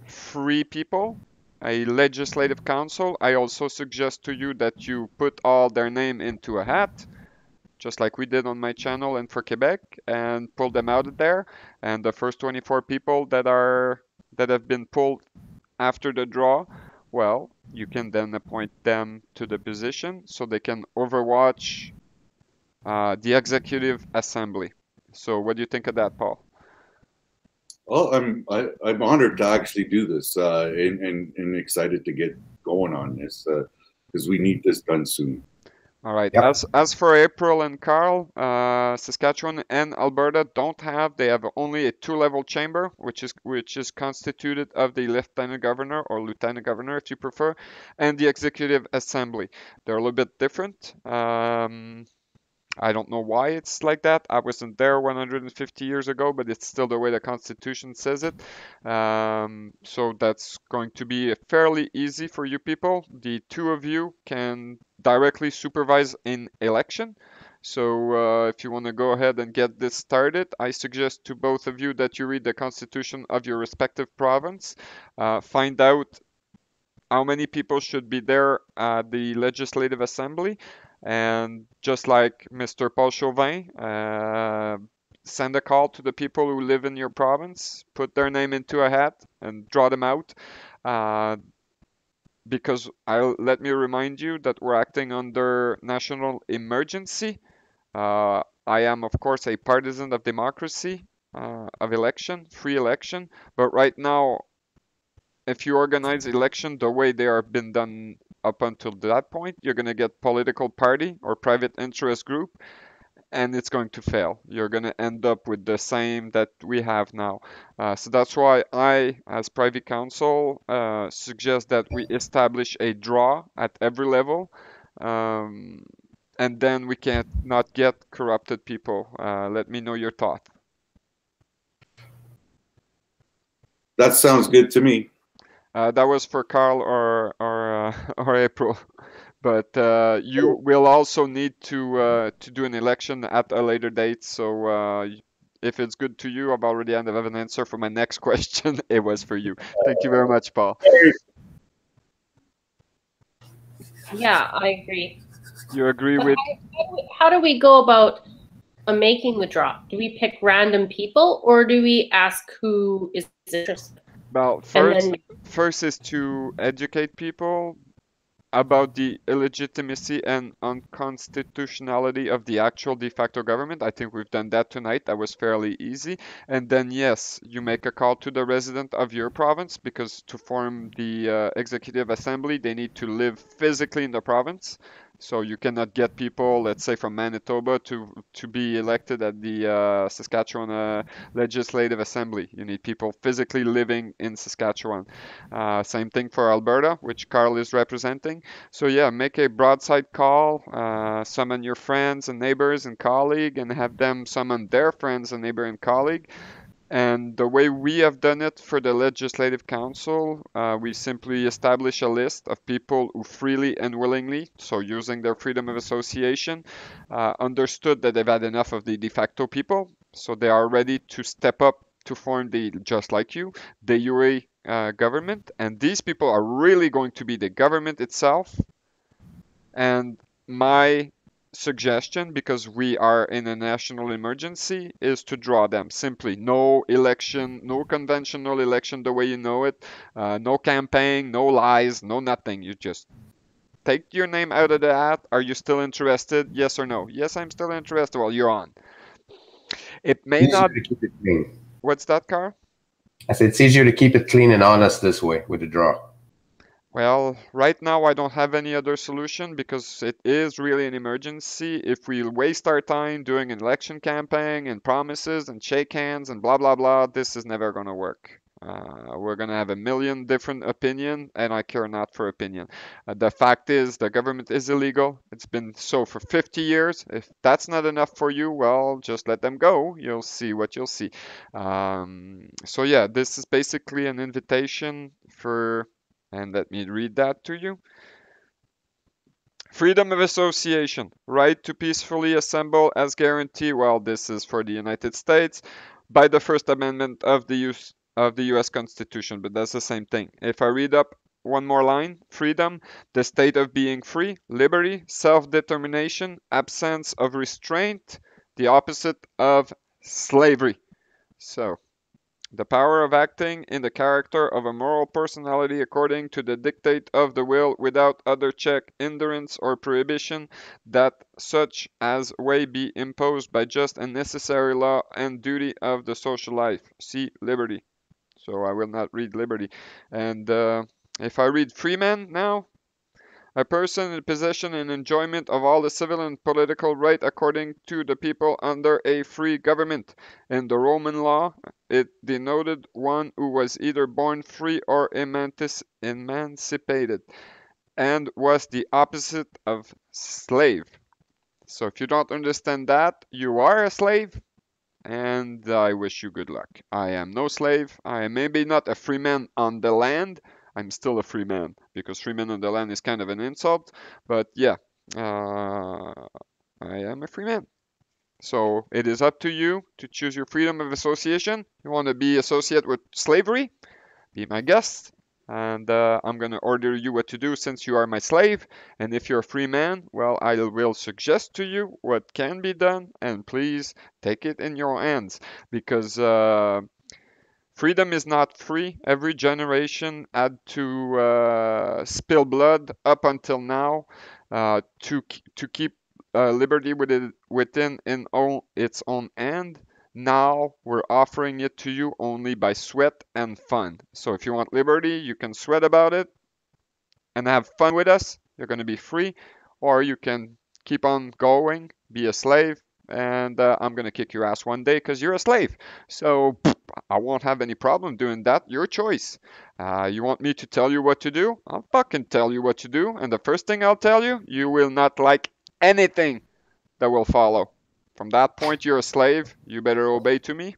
free people a legislative council. I also suggest to you that you put all their name into a hat, just like we did on my channel and for Quebec, and pull them out of there. And the first 24 people that have been pulled after the draw, well, you can then appoint them to the position so they can overwatch the executive assembly. So what do you think of that, Paul? Well, I'm honored to actually do this, and excited to get going on this, because we need this done soon. All right. Yep. As for April and Carl, Saskatchewan and Alberta they have only a two-level chamber, which is constituted of the lieutenant governor or lieutenant governor, if you prefer, and the executive assembly. They're a little bit different. I don't know why it's like that. I wasn't there 150 years ago, but it's still the way the Constitution says it. So that's going to be fairly easy for you people. The two of you can directly supervise an election. So if you want to go ahead and get this started, I suggest to both of you that you read the Constitution of your respective province. Find out how many people should be there at the Legislative Assembly. And just like Mr. Paul Chauvin, send a call to the people who live in your province, put their name into a hat, and draw them out. Because let me remind you that we're acting under national emergency. I am, of course, a partisan of democracy, of election, free election. But right now, if you organize election the way they are been done up until that point, you're going to get political party or private interest group, and it's going to fail. You're going to end up with the same that we have now. So that's why I, as privy council, suggest that we establish a draw at every level. And then we can't not get corrupted people. Let me know your thought. That sounds good to me. That was for Carl or April, but you will also need to do an election at a later date. So if it's good to you, I've already have an answer for my next question. It was for you. Thank you very much, Paul. Yeah, I agree. You agree But with? how do we go about making the draw? Do we pick random people, or do we ask who is interested? Well, first is to educate people about the illegitimacy and unconstitutionality of the actual de facto government. I think we've done that tonight. That was fairly easy. And then, yes, you make a call to the resident of your province, because to form the executive assembly, they need to live physically in the province. So you cannot get people, let's say, from Manitoba to be elected at the Saskatchewan Legislative Assembly. You need people physically living in Saskatchewan. Same thing for Alberta, which Carl is representing. So yeah, make a broadside call, summon your friends and neighbors and colleague, and have them summon their friends and neighbor and colleague. And the way we have done it for the Legislative Council, we simply establish a list of people who freely and willingly, so using their freedom of association, understood that they've had enough of the de facto people, so they are ready to step up to form the, just like you, de jure government. And these people are really going to be the government itself. And my suggestion, because we are in a national emergency, is to draw them. Simply no election, no conventional election the way you know it, no campaign, no lies, no nothing. You just take your name out of the hat. Are you still interested? Yes or no? Yes, I'm still interested. Well, you're on. It may Easier not. to keep it clean. What's that, Carl? I said it's easier to keep it clean and honest this way with the draw. Well, right now I don't have any other solution, because it is really an emergency. If we waste our time doing an election campaign and promises and shake hands and blah blah blah, this is never going to work. We're going to have a million different opinion, and I care not for opinion. The fact is, the government is illegal. It's been so for 50 years. If that's not enough for you, well, just let them go. You'll see what you'll see. So yeah, this is basically an invitation for. And let me read that to you. Freedom of association, right to peacefully assemble as guaranteed, well, this is for the United States, by the First Amendment of the US Constitution, but that's the same thing. If I read up one more line, freedom, the state of being free, liberty, self-determination, absence of restraint, the opposite of slavery. So, the power of acting in the character of a moral personality according to the dictate of the will, without other check, hindrance, or prohibition, that such as way be imposed by just and necessary law and duty of the social life. See liberty. So I will not read liberty. And if I read freeman now, a person in possession and enjoyment of all the civil and political right according to the people under a free government. In the Roman law, it denoted one who was either born free or emancipated, and was the opposite of slave. So if you don't understand that, you are a slave, and I wish you good luck. I am no slave. I am maybe not a free man on the land. I'm still a free man, because free man on the land is kind of an insult. But yeah, I am a free man. So it is up to you to choose your freedom of association. You want to be associated with slavery? Be my guest. and I'm going to order you what to do since you are my slave. And if you're a free man, well, I will suggest to you what can be done, and please take it in your hands, because freedom is not free. Every generation had to spill blood up until now to keep liberty within its own hand. Now we're offering it to you only by sweat and fun. So if you want liberty, you can sweat about it and have fun with us. You're going to be free, or you can keep on going, be a slave, and I'm going to kick your ass one day because you're a slave. So I won't have any problem doing that. Your choice. You want me to tell you what to do? I'll fucking tell you what to do. And the first thing I'll tell you, you will not like anything that will follow. From that point, you're a slave. You better obey to me.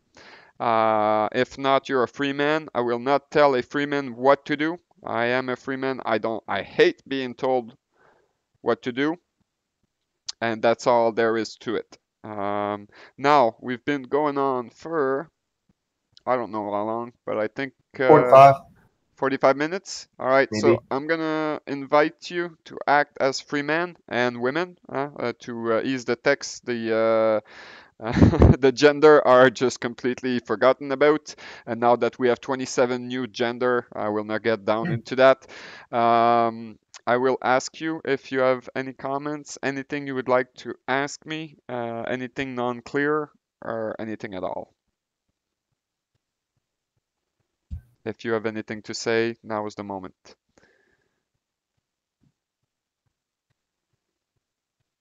If not, you're a free man. I will not tell a free man what to do. I am a free man. I hate being told what to do. And that's all there is to it. Now, we've been going on for, I don't know how long, but I think 45 minutes. All right, Maybe. so I'm gonna invite you to act as free men and women to ease the text. The gender are just completely forgotten about, and now that we have 27 new gender, I will not get down into that. I will ask you if you have any comments, anything you would like to ask me, anything non-clear, or anything at all. If you have anything to say, now is the moment.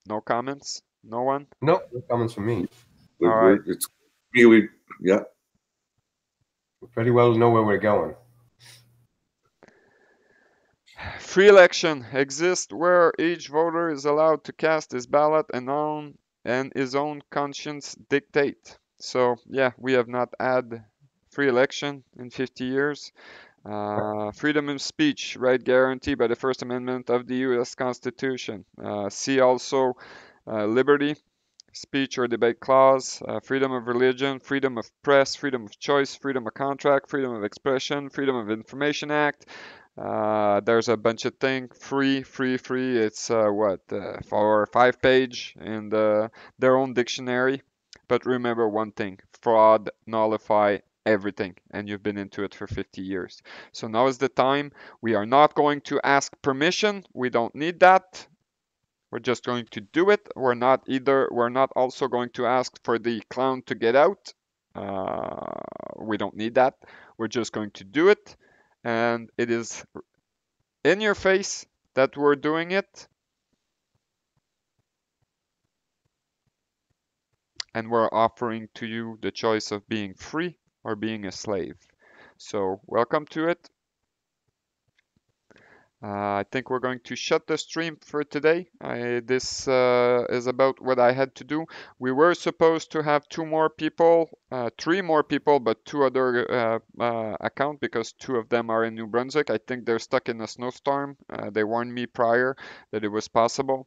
No comments? No one? No comments from me. All right. It's really, yeah. We pretty well know where we're going. Free election exists where each voter is allowed to cast his ballot and his own conscience dictate. So yeah, we have not had free election in 50 years. Freedom of speech, right guaranteed by the First Amendment of the U.S. Constitution. See also liberty, speech or debate clause, freedom of religion, freedom of press, freedom of choice, freedom of contract, freedom of expression, freedom of information act. There's a bunch of things. Free. It's 4 or 5 page in their own dictionary. But remember one thing: fraud nullify everything, and you've been into it for 50 years. So now is the time. We are not going to ask permission. We don't need that. We're just going to do it. We're not also going to ask for the clown to get out. We don't need that. We're just going to do it. And it is in your face that we're doing it. And we're offering to you the choice of being free or being a slave. So welcome to it. I think we're going to shut the stream for today. This is about what I had to do. We were supposed to have 3 more people, but 2 other accounts because 2 of them are in New Brunswick. I think they're stuck in a snowstorm. They warned me prior that it was possible.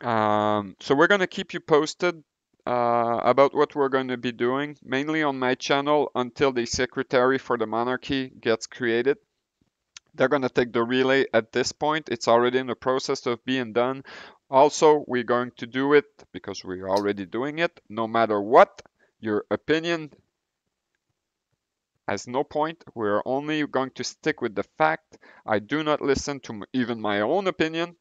So we're going to keep you posted about what we're going to be doing, mainly on my channel until the Secretary for the Monarchy gets created. They're going to take the relay at this point. It's already in the process of being done. Also, we're going to do it because we're already doing it. No matter what, your opinion has no point. We're only going to stick with the fact. I do not listen to even my own opinion.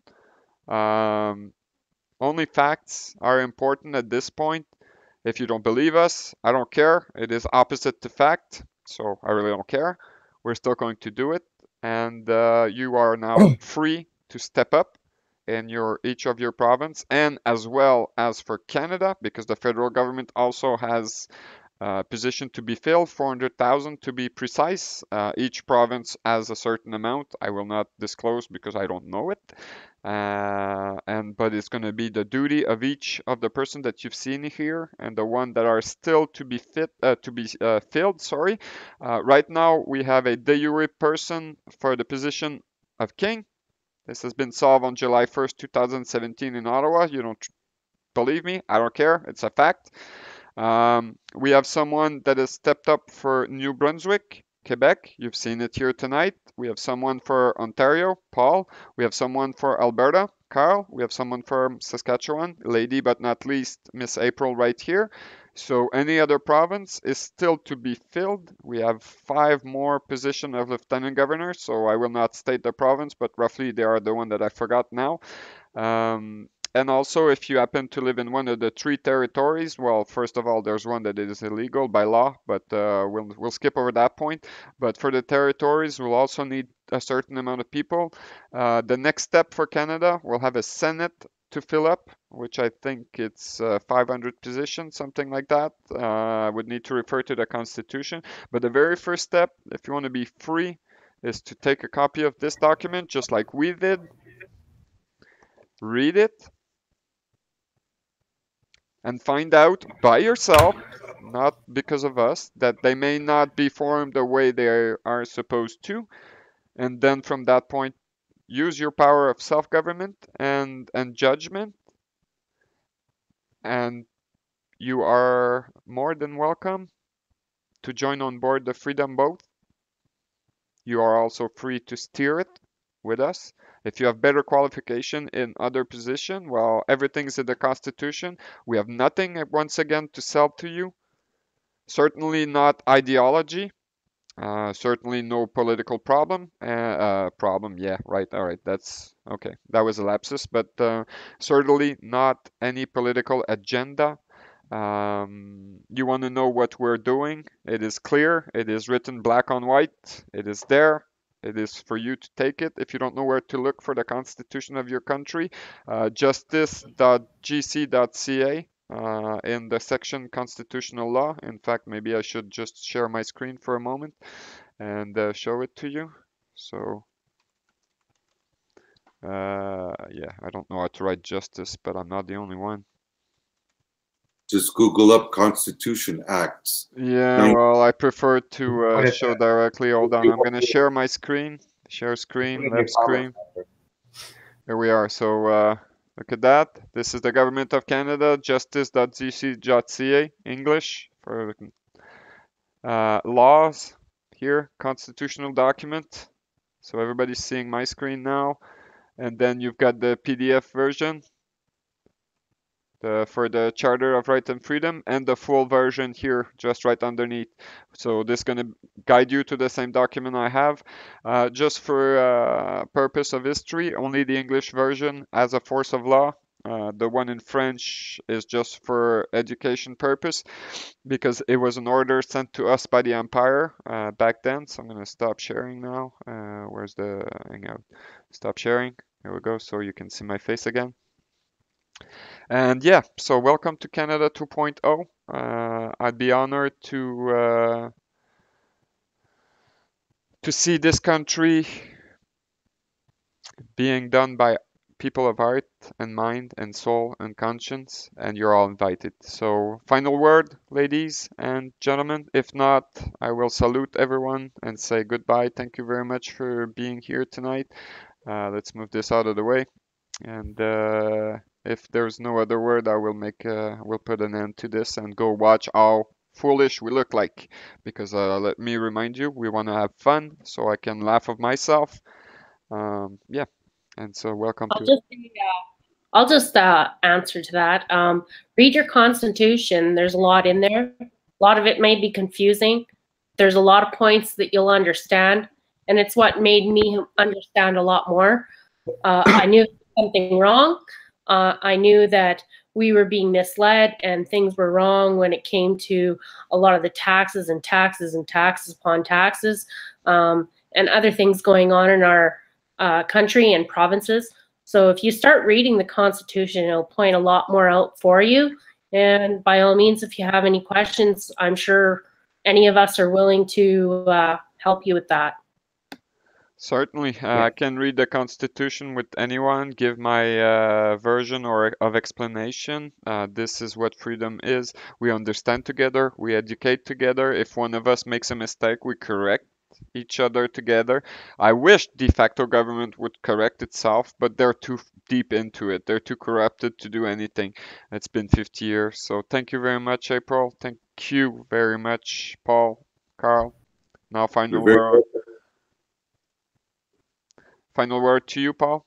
Only facts are important at this point. If you don't believe us, I don't care. It is opposite to fact, so I really don't care. We're still going to do it. And you are now free to step up in each of your province, and as well as for Canada, because the federal government also has a position to be filled, 400,000 to be precise. Each province has a certain amount. I will not disclose because I don't know it. But it's going to be the duty of each of the person that you've seen here and the one that are still to be filled. Sorry. Right now we have a de jure person for the position of king. This has been solved on July 1st, 2017 in Ottawa. You don't believe me? I don't care. It's a fact. We have someone that has stepped up for New Brunswick Quebec. You've seen it here tonight. We have someone for Ontario, Paul. We have someone for Alberta, Carl. We have someone for Saskatchewan, lady but not least, Miss April right here. So any other province is still to be filled. We have 5 more positions of lieutenant governor, so I will not state the province, but roughly they are the one that I forgot now. And also, if you happen to live in one of the 3 territories, well, first of all, there's one that is illegal by law, but we'll skip over that point. But for the territories, we'll also need a certain amount of people. The next step for Canada, we'll have a Senate to fill up, which I think it's 500 positions, something like that. I would need to refer to the Constitution. But the very first step, if you want to be free, is to take a copy of this document, just like we did, read it, and find out by yourself, not because of us, that they may not be formed the way they are supposed to. And then from that point, use your power of self-government and judgment. And you are more than welcome to join on board the Freedom Boat. You are also free to steer it with us. If you have better qualification in other position, well, everything's in the Constitution. We have nothing, once again, to sell to you. Certainly not ideology. Certainly no political problem. Yeah, right. All right, that's okay. That was a lapsus, but certainly not any political agenda. You want to know what we're doing? It is clear. It is written black on white. It is there. It is for you to take it. If you don't know where to look for the Constitution of your country, justice.gc.ca in the section Constitutional Law. In fact, maybe I should just share my screen for a moment and show it to you. So, yeah, I don't know how to write justice, but I'm not the only one. Just Google up Constitution Acts. Yeah, well, I prefer to show directly. Hold on, I'm going to share my screen. Share screen, left screen. Here we are. So look at that. This is the Government of Canada, justice.gc.ca, English for laws here, constitutional document. So everybody's seeing my screen now. And then you've got the PDF version for the Charter of Right and Freedom, and the full version here just right underneath. So this is going to guide you to the same document I have. Just for purpose of history, only the English version as a force of law. The one in French is just for education purpose because it was an order sent to us by the Empire back then. So I'm going to stop sharing now. Where's the hangout? Stop sharing. Here we go. So you can see my face again. And yeah, so welcome to Canada 2.0. I'd be honored to see this country being done by people of heart and mind and soul and conscience, and you're all invited. So final word, ladies and gentlemen. If not, I will salute everyone and say goodbye. Thank you very much for being here tonight. Let's move this out of the way. And if there's no other word, I will we'll put an end to this and go watch how foolish we look like. Because let me remind you, we want to have fun, so I can laugh of myself. Yeah, and so welcome to. I'll just answer to that. Read your Constitution. There's a lot in there. A lot of it may be confusing. There's a lot of points that you'll understand, and it's what made me understand a lot more. I knew something wrong. I knew that we were being misled and things were wrong when it came to a lot of the taxes and taxes and taxes upon taxes and other things going on in our country and provinces. So if you start reading the Constitution, it'll point a lot more out for you. And by all means, if you have any questions, I'm sure any of us are willing to help you with that. Certainly, I can read the Constitution with anyone, give my version of explanation. This is what freedom is. We understand together, we educate together. If one of us makes a mistake, we correct each other together. I wish de facto government would correct itself, but they're too deep into it. They're too corrupted to do anything. It's been 50 years. So thank you very much, April. Thank you very much, Paul, Carl. Now, You're very final word to you, Paul.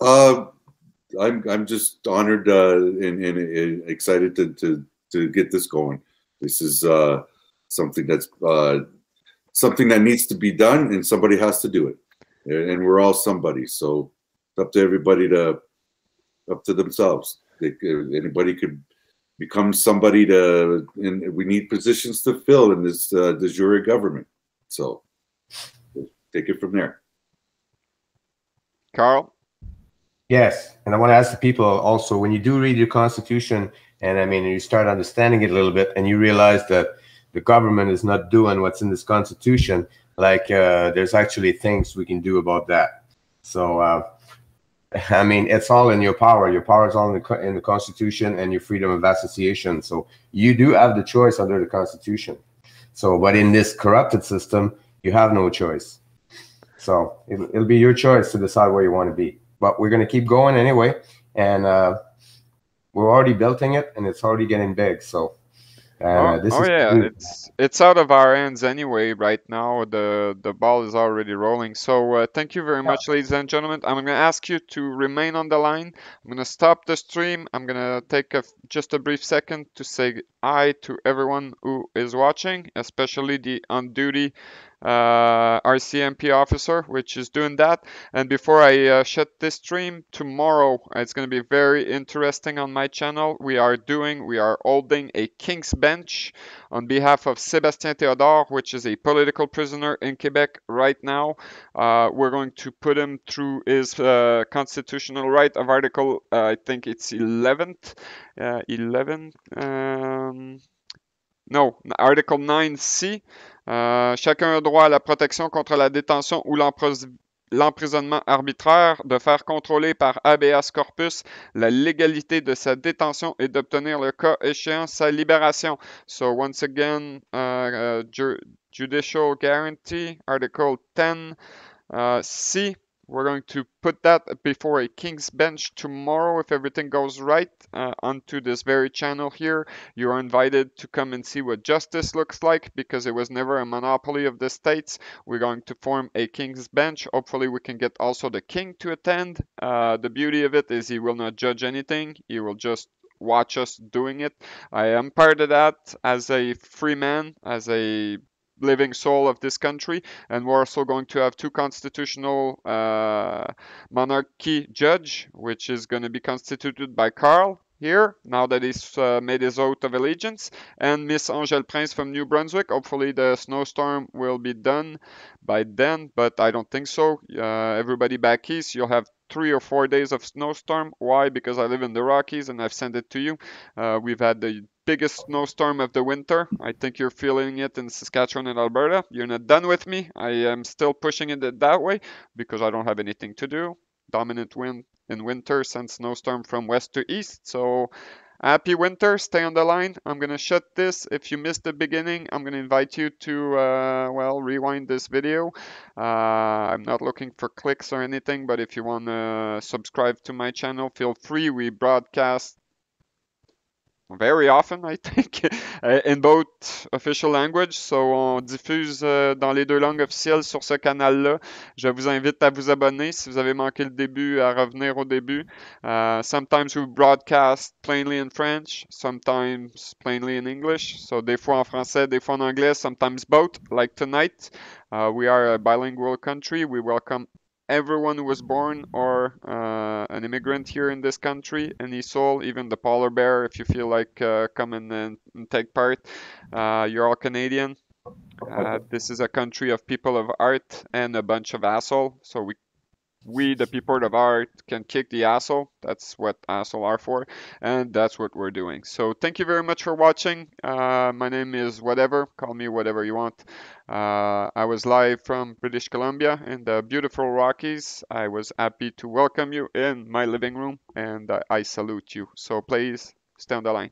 I'm just honored and excited to get this going. This is something that's something that needs to be done, and somebody has to do it. And we're all somebody, so it's up to everybody up to themselves. Anybody could become somebody and we need positions to fill in this de jure government. So take it from there. Carl? Yes, and I want to ask the people also, when you do read your Constitution, and I mean, you start understanding it a little bit, and you realize that the government is not doing what's in this Constitution, like there's actually things we can do about that. So, I mean, it's all in your power. Your power is all in the Constitution and your freedom of association. So you do have the choice under the Constitution. So, but in this corrupted system, you have no choice. So it'll be your choice to decide where you want to be. But we're going to keep going anyway, and we're already building it, and it's already getting big. So it's out of our hands anyway. Right now, the ball is already rolling. So thank you very much, ladies and gentlemen. I'm going to ask you to remain on the line. I'm going to stop the stream. I'm going to take just a brief second to say hi to everyone who is watching, especially the on-duty RCMP officer, which is doing that. And before I shut this stream, tomorrow it's going to be very interesting on my channel. We are holding a King's Bench on behalf of Sébastien Théodore, which is a political prisoner in Quebec right now. We're going to put him through his constitutional right of Article, I think it's 11th, no, Article 9C. Chacun a droit à la protection contre la détention ou l'emprisonnement arbitraire, de faire contrôler par habeas corpus la légalité de sa détention et d'obtenir le cas échéant sa libération. So once again, judicial guarantee, Article 10C. We're going to put that before a King's Bench tomorrow if everything goes right onto this very channel here. You are invited to come and see what justice looks like because it was never a monopoly of the states. We're going to form a King's Bench. Hopefully we can get also the king to attend. The beauty of it is he will not judge anything. He will just watch us doing it. I am part of that as a free man, as a living soul of this country, and we're also going to have two constitutional monarchy judge, which is going to be constituted by Carl here, now that he's made his oath of allegiance, and Miss Angèle Prince from New Brunswick. Hopefully the snowstorm will be done by then, but I don't think so. Everybody back east, you'll have 3 or 4 days of snowstorm. Why? Because I live in the Rockies and I've sent it to you. We've had the biggest snowstorm of the winter. I think you're feeling it in Saskatchewan and Alberta. You're not done with me. I am still pushing it that way because I don't have anything to do. Dominant wind in winter sends snowstorm from west to east. So happy winter. Stay on the line. I'm going to shut this. If you missed the beginning, I'm going to invite you to, rewind this video. I'm not looking for clicks or anything, but if you want to subscribe to my channel, feel free. We broadcast very often, I think, in both official language. So, on diffuse dans les deux langues officielles sur ce canal-là. Je vous invite à vous abonner si vous avez manqué le début, à revenir au début. Sometimes we broadcast plainly in French, sometimes plainly in English. So, des fois en français, des fois en anglais, sometimes both, like tonight. We are a bilingual country. We welcome everyone who was born or an immigrant here in this country, any soul, even the polar bear, if you feel like coming and take part. You're all Canadian. This is a country of people of art and a bunch of asshole. So we, the people of art, can kick the asshole. That's what asshole are for, and that's what we're doing. So thank you very much for watching. My name is whatever. Call me whatever you want. I was live from British Columbia in the beautiful Rockies. I was happy to welcome you in my living room, and I salute you. So please stay on the line.